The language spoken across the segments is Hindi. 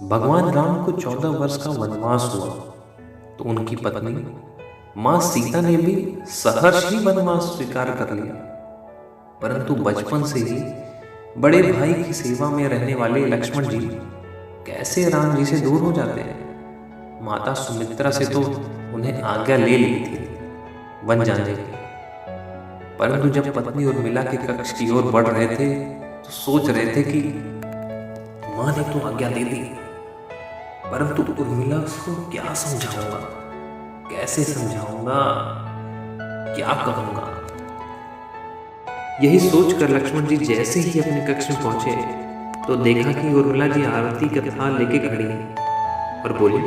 भगवान राम को 14 वर्ष का वनवास हुआ तो उनकी पत्नी मां सीता ने भी सहर्ष ही वनवास स्वीकार कर लिया। परंतु बचपन से ही बड़े भाई की सेवा में रहने वाले लक्ष्मण जी कैसे राम जी से दूर हो जाते हैं। माता सुमित्रा से तो उन्हें आज्ञा ले ली थी वन जाने की, परंतु जब पत्नी उर्मिला के कक्ष की ओर बढ़ रहे थे तो सोच रहे थे कि मां ने तो आज्ञा दे दी, परंतु उर्मिला उसको क्या समझाऊंगा, कैसे समझाऊंगा, क्या कहूंगा। यही सोचकर लक्ष्मण जी जैसे ही अपने कक्ष में पहुंचे तो देखा कि उर्मिला जी आरती का थाल लेके खड़ी है और बोली,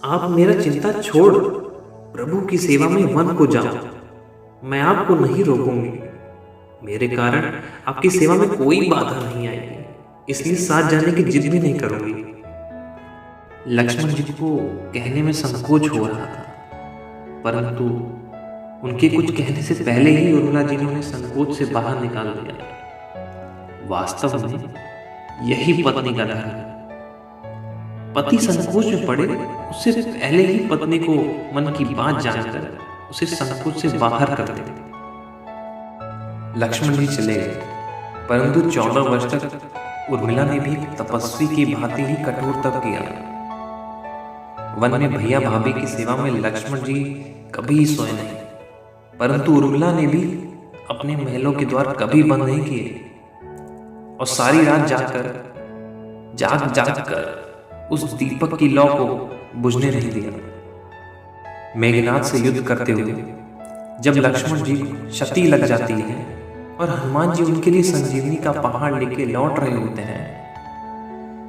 आप मेरा चिंता छोड़ प्रभु की सेवा में वन को जाओ, मैं आपको नहीं रोकूंगी। मेरे कारण आपकी सेवा में कोई बाधा नहीं आएगी, इसलिए साथ जाने की जिद भी नहीं करूंगी। लक्ष्मण जी को कहने में संकोच हो रहा था, परंतु उनके कुछ कहने से पहले ही उर्मिला जी ने उन्हें संकोच से बाहर निकाल दिया। वास्तव में यही पत्नी का धर्म है। पति संकोच में पड़े उससे पहले ही पत्नी को मन की बात जानकर उसे संकोच से बाहर कर दे। लक्ष्मण जी चले गए, परंतु 14 वर्ष तक उर्मिला ने भी तपस्वी की भांति ही कठोर तप किया। वन में भैया भाभी की सेवा में लक्ष्मण जी कभी सोए नहीं, परंतु उर्मिला ने भी अपने महलों के द्वार कभी बंद नहीं किए और सारी रात जाग कर उस दीपक की लौ को बुझने नहीं दिया। मेघनाद से युद्ध करते हुए जब लक्ष्मण जी को क्षति लग जाती है और हनुमान जी उनके लिए संजीवनी का पहाड़ लेके लौट रहे होते हैं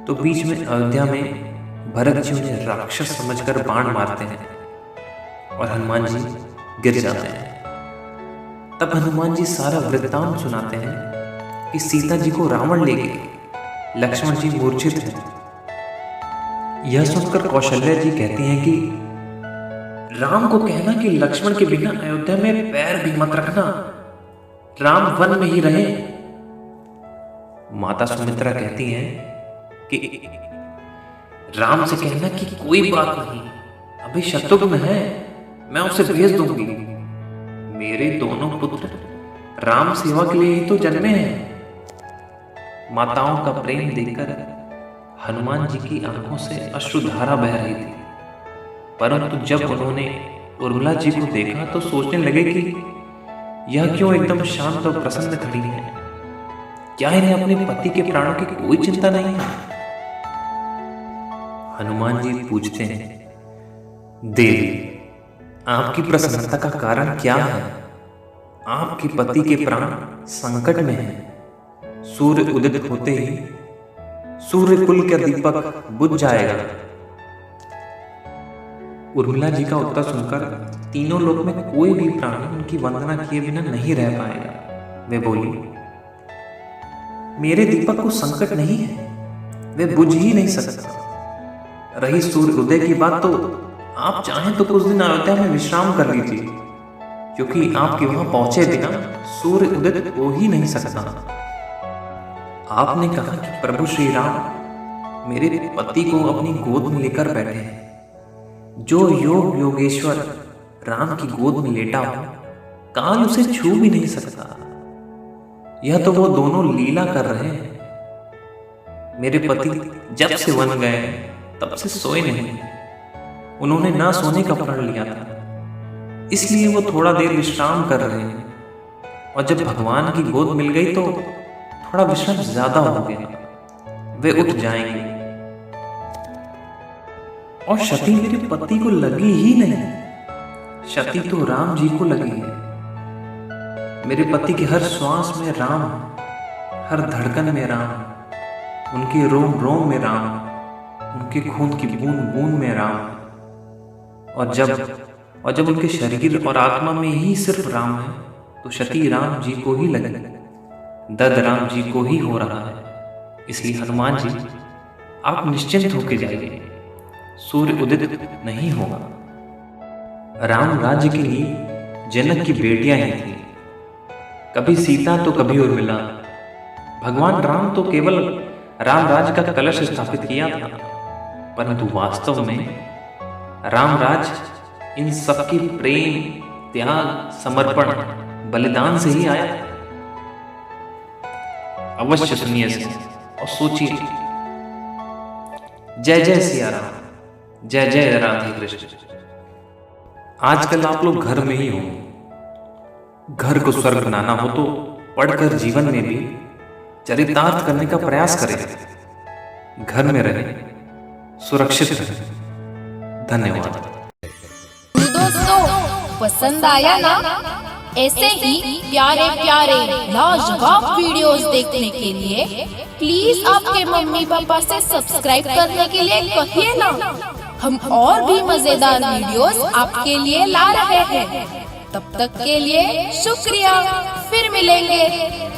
तो बीच में अयोध्या में भरत जी उन्हें राक्षस समझकर बाण मारते हैं और हनुमान जी गिर जाते हैं। तब हनुमान जी सारा वृत्तांत सुनाते हैं कि सीता जी को रावण ले गए, लक्ष्मण जी मूर्छित हैं। यह सुनकर कौशल्या जी कहती हैं कि राम को कहना कि लक्ष्मण के बिना अयोध्या में पैर भी मत रखना, राम वन में ही रहे। माता सुमित्रा कहती हैं कि राम से कहना कि कोई बात नहीं, अभी शत्रुघ्न है, मैं उसे भेज दूंगी। मेरे दोनों पुत्र राम सेवा के लिए ही तो जन्मे हैं। माताओं का प्रेम देखकर हनुमान जी की आंखों से अश्रुधारा बह रही थी, परंतु जब उन्होंने उर्मिला जी को देखा तो सोचने लगे कि यह क्यों एकदम शांत और प्रसन्न खड़ी है, क्या इन्हें अपने पति के प्राणों की कोई चिंता नहीं है। हनुमान जी पूछते हैं, देवी आपकी प्रसन्नता का कारण क्या है? आपके पति के प्राण संकट में हैं। सूर्य उदित होते ही सूर्य कुल का दीपक बुझ जाएगा। उर्मिला जी का उत्तर सुनकर तीनों लोक में कोई भी प्राणी उनकी वंदना किए बिना नहीं रह पाएगा। वे बोली, मेरे दीपक को संकट नहीं है, वे बुझ ही नहीं सकता। रही सूर्य उदय की बात, तो आप चाहें तो कुछ दिन अयोध्या में विश्राम कर लीजिए, क्योंकि आपके वहां पहुंचे बिना सूर्य उदित हो ही नहीं सकता। आपने कहा कि प्रभु श्री राम मेरे पति को अपनी गोद में लेकर बैठे हैं। जो योग योगेश्वर राम की गोद में लेटा हो, काल उसे छू भी नहीं सकता। यह तो वो दोनों लीला कर रहे हैं। मेरे पति जब से वन गए तब से सोए नहीं। उन्होंने ना सोने का प्रण लिया था, इसलिए वो थोड़ा देर विश्राम कर रहे हैं, और जब भगवान की गोद मिल गई तो थोड़ा विश्राम ज्यादा हो गया, वे उठ जाएंगे। और क्षति मेरे पति को लगी ही नहीं, क्षति तो राम जी को लगी है। मेरे पति के हर श्वास में राम, हर धड़कन में राम, उनके रोम रोम में राम, उनके खून की बूंद बूंद में राम। और जब उनके शरीर और आत्मा में ही सिर्फ राम है तो क्षति राम जी को ही लगे, दर्द राम जी को ही हो रहा है। इसलिए हनुमान जी आप निश्चिंत होकर जाइए, सूर्य उदित नहीं होगा। राम राज्य के लिए जनक की बेटियां ही थी, कभी सीता तो कभी उर्मिला। भगवान राम तो केवल रामराज का कलश स्थापित किया था, परंतु वास्तव में रामराज इन सबके प्रेम, त्याग, समर्पण, बलिदान से ही आया। अवश्य सुनिए इसे और सोचिए। जय जय सिया राम, जय जय राधे कृष्ण। आजकल आप लोग घर में ही हो। घर को स्वर्ग बनाना हो तो पढ़कर जीवन में भी चरितार्थ करने का प्रयास करें। घर में रहे, सुरक्षित रहे। धन्यवाद। दोस्तों, पसंद आया ना? ऐसे ही प्यारे प्यारे लाजवाब वीडियोस देखने के लिए प्लीज आपके मम्मी पापा से सब्सक्राइब करने के लिए कहिए ना। हम और भी मजेदार वीडियोस आपके लिए ला रहे हैं। तब तक के लिए शुक्रिया, फिर मिलेंगे।